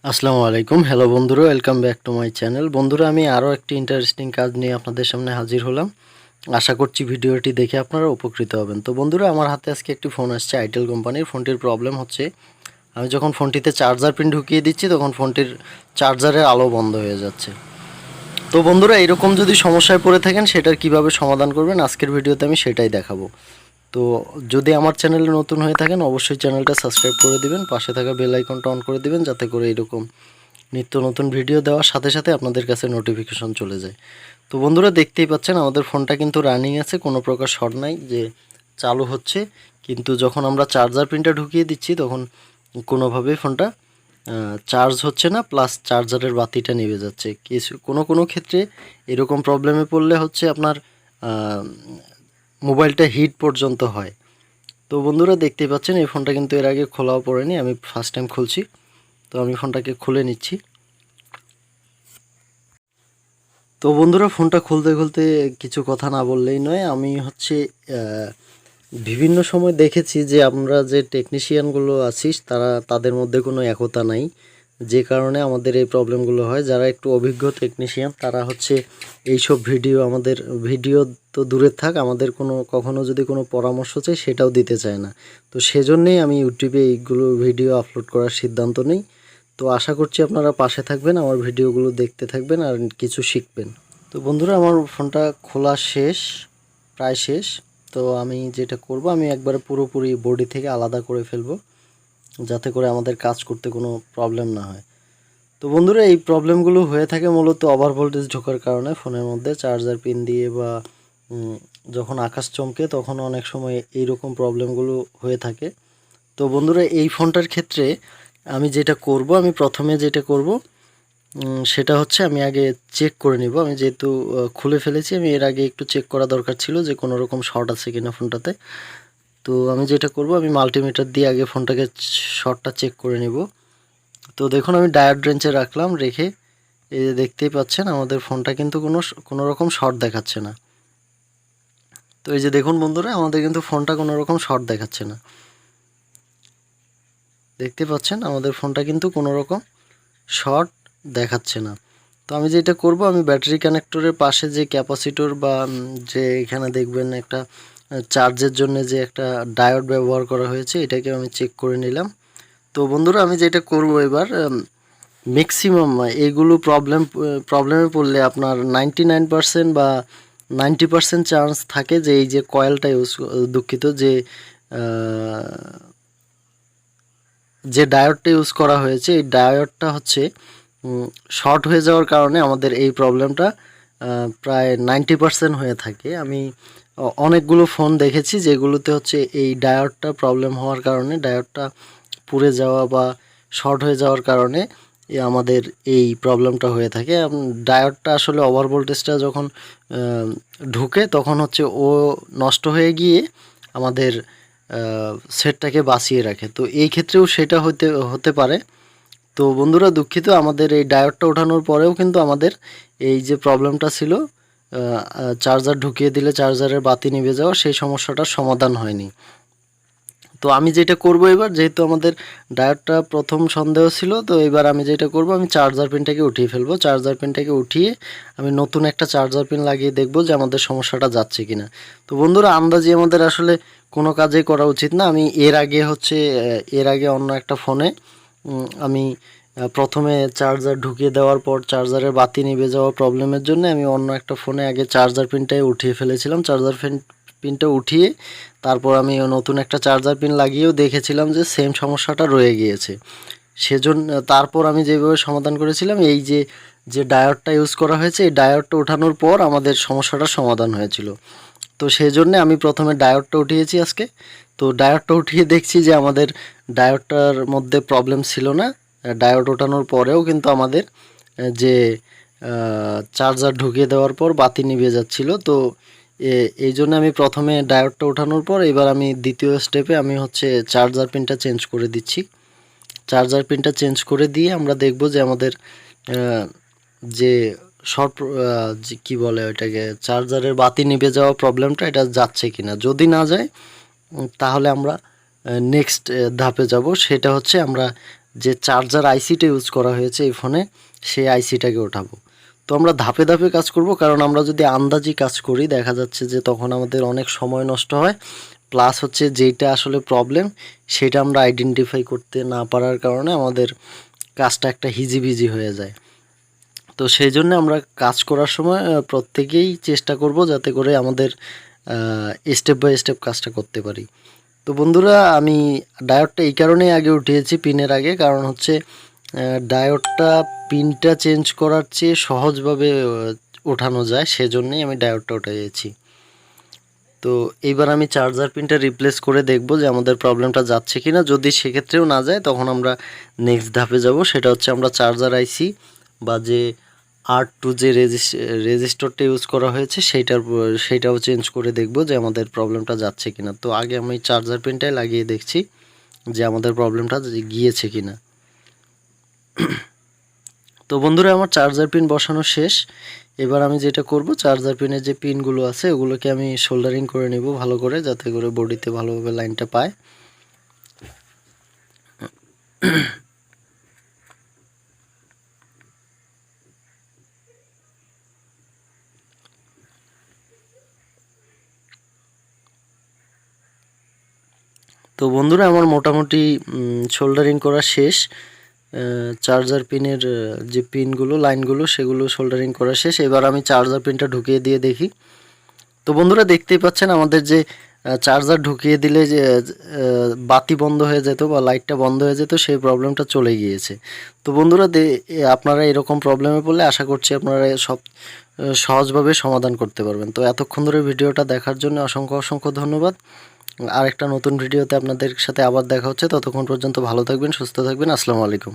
আসসালামু আলাইকুম। হ্যালো বন্ধুরা, welcome back to my channel. বন্ধুরা, আমি আরও একটি ইন্টারেস্টিং কাজ নিয়ে আপনাদের সামনে হাজির হলাম। আশা করছি ভিডিওটি দেখে আপনারা উপকৃত হবেন। তো বন্ধুরা, আমার হাতে আজকে একটি ফোন আসছে আইটেল কোম্পানির। ফোনটির প্রবলেম হচ্ছে, আমি যখন ফোনটিতে চার্জার পিন ঢুকিয়ে দিচ্ছি তখন ফোনটির চার্জারের আলো বন্ধ হয়ে যাচ্ছে। তো বন্ধুরা, এরকম যদি সমস্যায় পড়ে থাকেন সেটার কিভাবে সমাধান করবেন আজকের ভিডিওতে আমি সেটাই দেখাবো। তো যদি আমার চ্যানেলে নতুন হয়ে থাকেন অবশ্যই চ্যানেলটা সাবস্ক্রাইব করে দিবেন, পাশে থাকা বেল আইকনটা অন করে দিবেন যাতে করে এরকম নিত্য নতুন ভিডিও দেওয়ার সাথে সাথে আপনাদের কাছে নোটিফিকেশন চলে যায়। তো বন্ধুরা, দেখতেই পাচ্ছেন আমাদের ফোনটা কিন্তু রানিং আছে, কোনো প্রকার শর্ট নাই যে চালু হচ্ছে। কিন্তু যখন আমরা চার্জার পিনটা ঢুকিয়ে দিচ্ছি তখন কোনোভাবেই ফোনটা চার্জ হচ্ছে না, প্লাস চার্জারের বাতিটা নিভে যাচ্ছে। কিছু কোনো ক্ষেত্রে এরকম প্রবলেমে পড়লে হচ্ছে আপনার মোবাইলটা হিট পর্যন্ত হয়। তো বন্ধুরা, দেখতেই পাচ্ছেন এই ফোনটা কিন্তু এর আগে খোলাও পড়েনি, আমি ফার্স্ট টাইম খুলছি। তো আমি ফোনটাকে খুলে নিচ্ছি। তো বন্ধুরা, ফোনটা খুলতে খুলতে কিছু কথা না বললেই নয়। আমি হচ্ছে বিভিন্ন সময় দেখেছি যে আমরা যে টেকনিশিয়ানগুলো আছি তাদের মধ্যে কোনো একতা নাই, যে কারণে আমাদের এই প্রবলেমগুলো হয়। যারা একটু অভিজ্ঞ টেকনিশিয়ান তারা হচ্ছে এইসব আমাদের ভিডিও তো দূরের থাক, আমাদের কখনো যদি কোনো পরামর্শ চাই সেটাও দিতে চায় না। তো সেজন্যেই আমি ইউটিউবে এইগুলো ভিডিও আপলোড করার সিদ্ধান্ত নিই। তো আশা করছি আপনারা পাশে থাকবেন, আমার ভিডিওগুলো দেখতে থাকবেন আর কিছু শিখবেন। তো বন্ধুরা, আমার ফোনটা খোলা শেষ, প্রায় শেষ। তো আমি যেটা করব, আমি একবারে পুরোপুরি বডি থেকে আলাদা করে ফেলবো যাতে করে আমাদের কাজ করতে কোনো প্রবলেম না হয়। তো বন্ধুরা, এই প্রবলেমগুলো হয়ে থাকে মূলত ওভার ভোল্টেজ ঢোকার কারণে ফোনের মধ্যে চার্জার পিন দিয়ে, বা যখন আকাশ চমকে তখন অনেক সময় এইরকম প্রবলেমগুলো হয়ে থাকে। তো বন্ধুরা, এই ফোনটার ক্ষেত্রে আমি প্রথমে যেটা করব সেটা হচ্ছে আমি আগে চেক করে নিব। আমি যেহেতু খুলে ফেলেছি, আমি এর আগে একটু চেক করা দরকার ছিল যে কোনো রকম শর্ট আছে কিনা ফোনটাতে। তো আমি যেটা করব, আমি মাল্টিমিটার দিয়ে আগে ফোনটাকে শর্টটা চেক করে নিব। তো দেখুন, আমি ডায়োড রেঞ্চে রাখলাম, রেখে এই যে দেখতেই পাচ্ছেন আমাদের ফোনটা কিন্তু কোনো রকম শর্ট দেখাচ্ছে না। তো এই যে দেখুন বন্ধুরা, আমাদের কিন্তু ফোনটা কোনো রকম শর্ট দেখাচ্ছে না। দেখতে পাচ্ছেন আমাদের ফোনটা কিন্তু কোনো রকম শর্ট দেখাচ্ছে না। তো আমি যেটা করব, আমি ব্যাটারি কানেক্টরের পাশে যে ক্যাপাসিটর বা যে এখানে দেখবেন একটা চার্জের জন্য যে একটা ডায়োড ব্যবহার করা হয়েছে, এটাকে আমি চেক করে নিলাম। তো বন্ধুরা, আমি যেটা করব এবার, ম্যাক্সিমাম এইগুলো প্রবলেমে পড়লে আপনার 99% বা 90% চান্স থাকে যে এই যে কয়েলটা দুঃখিত, যে ডায়োডটা ইউজ করা হয়েছে এই ডায়োডটা হচ্ছে শর্ট হয়ে যাওয়ার কারণে আমাদের এই প্রবলেমটা প্রায় 90% হয়ে থাকে। আমি অনেকগুলো ফোন দেখেছি যেগুলোতে হচ্ছে এই ডায়োডটা প্রবলেম হওয়ার কারণে, ডায়োডটা পুড়ে যাওয়া বা শর্ট হয়ে যাওয়ার কারণে আমাদের এই প্রবলেমটা হয়ে থাকে। ডায়োডটা আসলে ওভার ভোল্টেজটা যখন ঢুকে তখন হচ্ছে ও নষ্ট হয়ে গিয়ে আমাদের সেটটাকে বাঁচিয়ে রাখে। তো এই ক্ষেত্রেও সেটা হতে পারে। তো বন্ধুরা, দুঃখিত, আমাদের এই ডায়োডটা ওঠানোর পরেও কিন্তু আমাদের এই যে প্রবলেমটা ছিল, চার্জার ঢুকিয়ে দিলে চার্জারের বাতি নিভে যাওয়া, সেই সমস্যাটার সমাধান হয়নি। তো আমি যেটা করব এবার, যেহেতু আমাদের ডায়োডটা প্রথম সন্দেহ ছিল, তো এবার আমি যেটা করব, আমি চার্জার পিনটাকে উঠিয়ে ফেলবো। চার্জার পিনটাকে উঠিয়ে আমি নতুন একটা চার্জার পিন লাগিয়ে দেখব যে আমাদের সমস্যাটা যাচ্ছে কিনা। তো বন্ধুরা, আন্দাজি আমাদের আসলে কোনো কাজই করা উচিত না। আমি এর আগে অন্য একটা ফোনে আমি প্রথমে চার্জার ঢুকিয়ে দেওয়ার পর চার্জারের বাতি নিভে যাওয়া প্রবলেমের জন্য আমি অন্য একটা ফোনে আগে চার্জার পিনটাই উঠিয়ে ফেলেছিলাম। পিনটা উঠিয়ে তারপর আমি নতুন একটা চার্জার পিন লাগিয়েও দেখেছিলাম যে সেম সমস্যাটা রয়ে গিয়েছে। সেজন্য তারপর আমি যেভাবে সমাধান করেছিলাম, এই যে ডায়োডটা ইউজ করা হয়েছে, এই ডায়োডটা ওঠানোর পর আমাদের সমস্যাটার সমাধান হয়েছিল। তো সেজন্য আমি প্রথমে ডায়োডটা উঠিয়েছি আজকে। তো ডায়োডটা উঠিয়ে দেখছি যে আমাদের ডায়োডটার মধ্যে প্রবলেম ছিল না। ডায়োড ওঠানোর পরেও কিন্তু আমাদের যে চার্জার ঢুকিয়ে দেওয়ার পর বাতি নিভে যাচ্ছিল। তো এই জন্য আমি প্রথমে ডায়োডটা ওঠানোর পর এবার আমি দ্বিতীয় স্টেপে আমি হচ্ছে চার্জার পিনটা চেঞ্জ করে দিচ্ছি। চার্জার পিনটা চেঞ্জ করে দিয়ে আমরা দেখব যে আমাদের যে শর্ট কী বলে ওইটাকে, চার্জারের বাতি নিভে যাওয়া প্রবলেমটা এটা যাচ্ছে কিনা। যদি না যায় তাহলে আমরা নেক্সট ধাপে যাব, সেটা হচ্ছে আমরা যে চার্জার আইসিটা ইউজ করা হয়েছে এই ফোনে সেই আইসিটাকে ওঠাবো। তো আমরা ধাপে ধাপে কাজ করব, কারণ আমরা যদি আন্দাজি কাজ করি দেখা যাচ্ছে যে তখন আমাদের অনেক সময় নষ্ট হয়, প্লাস হচ্ছে যেটা আসলে প্রবলেম সেটা আমরা আইডেন্টিফাই করতে না পারার কারণে আমাদের কাজটা একটা হিজিবিজি হয়ে যায়। তো সেই জন্য আমরা কাজ করার সময় প্রত্যেকেই চেষ্টা করব যাতে করে আমাদের স্টেপ বাই স্টেপ কাজটা করতে পারি। তো বন্ধুরা, আমি ডায়োডটা এই কারণেই আগে উঠিয়েছি পিনের আগে, কারণ হচ্ছে ডায়োডটা পিনটা চেঞ্জ করার চেয়ে সহজভাবে ওঠানো যায়, সেজন্যই আমি ডায়োডটা উঠিয়েছি। তো এইবার আমি চার্জার পিনটা রিপ্লেস করে দেখব যে আমাদের প্রবলেমটা যাচ্ছে কি না। যদি সেক্ষেত্রেও না যায় তখন আমরা নেক্সট ধাপে যাব, সেটা হচ্ছে আমরা চার্জার আইসি বা যে R2 যে রেজিস্টরটা ইউজ করা হয়েছে সেইটাও চেঞ্জ করে দেখব যে আমাদের প্রবলেমটা যাচ্ছে কিনা। তো আগে আমি চার্জার পিনটাই লাগিয়ে দেখছি যে আমাদের প্রবলেমটা গিয়েছে কিনা। তো বন্ধুরা, আমার চার্জার পিন বসানো শেষ। এবার আমি যেটা করব, চার্জার পিনের যে পিনগুলো আছে ওগুলোকে আমি সোল্ডারিং করে নেব ভালো করে, যাতে করে বডিতে ভালোভাবে লাইনটা পায়। তো বন্ধুরা, আমার মোটামুটি সোল্ডারিং করা শেষ। চার্জার পিনের যে পিনগুলো লাইনগুলো সেগুলো সোল্ডারিং করা শেষ। এবার আমি চার্জার পিনটা ঢুকিয়ে দিয়ে দেখি। তো বন্ধুরা, দেখতেই পাচ্ছেন আমাদের যে চার্জার ঢুকিয়ে দিলে যে বাতি বন্ধ হয়ে যেত বা লাইটটা বন্ধ হয়ে যেত সেই প্রবলেমটা চলে গিয়েছে। তো বন্ধুরা, আপনারা এরকম প্রবলেমে পড়লে আশা করছি আপনারা সব সহজভাবে সমাধান করতে পারবেন। তো এতক্ষণ ধরে ভিডিওটা দেখার জন্য অসংখ্য অসংখ্য ধন্যবাদ। আরেকটা নতুন ভিডিওতে আপনাদের সাথে আবার দেখা হচ্ছে। ততক্ষণ পর্যন্ত ভালো থাকবেন, সুস্থ থাকবেন। আসসালামু আলাইকুম।